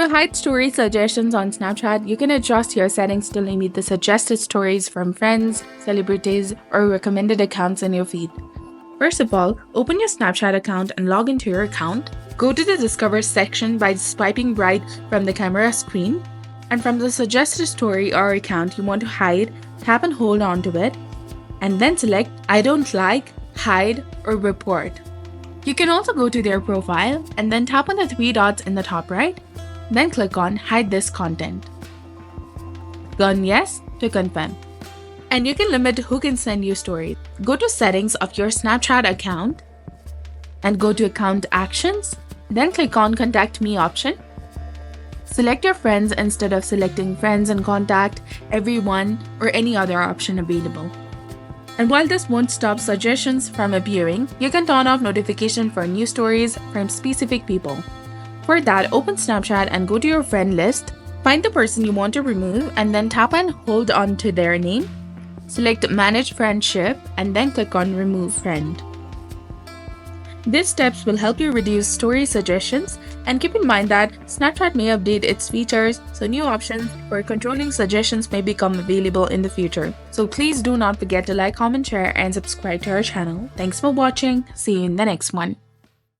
To hide story suggestions on Snapchat, you can adjust your settings to limit the suggested stories from friends, celebrities, or recommended accounts in your feed. First of all, open your Snapchat account and log into your account. Go to the Discover section by swiping right from the camera screen. And from the suggested story or account you want to hide, tap and hold on to it. And then select I don't like, hide, or report. You can also go to their profile and then tap on the three dots in the top right. Then click on Hide this content. Go on Yes to confirm. And you can limit who can send you stories. Go to Settings of your Snapchat account and go to Account Actions. Then click on Contact Me option. Select your friends instead of selecting Friends and Contact, Everyone, or any other option available. And while this won't stop suggestions from appearing, you can turn off notification for new stories from specific people. For that, open Snapchat and go to your friend list. Find the person you want to remove and then tap and hold on to their name. Select Manage Friendship and then click on Remove Friend. These steps will help you reduce story suggestions, and keep in mind that Snapchat may update its features, so new options for controlling suggestions may become available in the future. So please do not forget to like, comment, share, and subscribe to our channel. Thanks for watching. See you in the next one.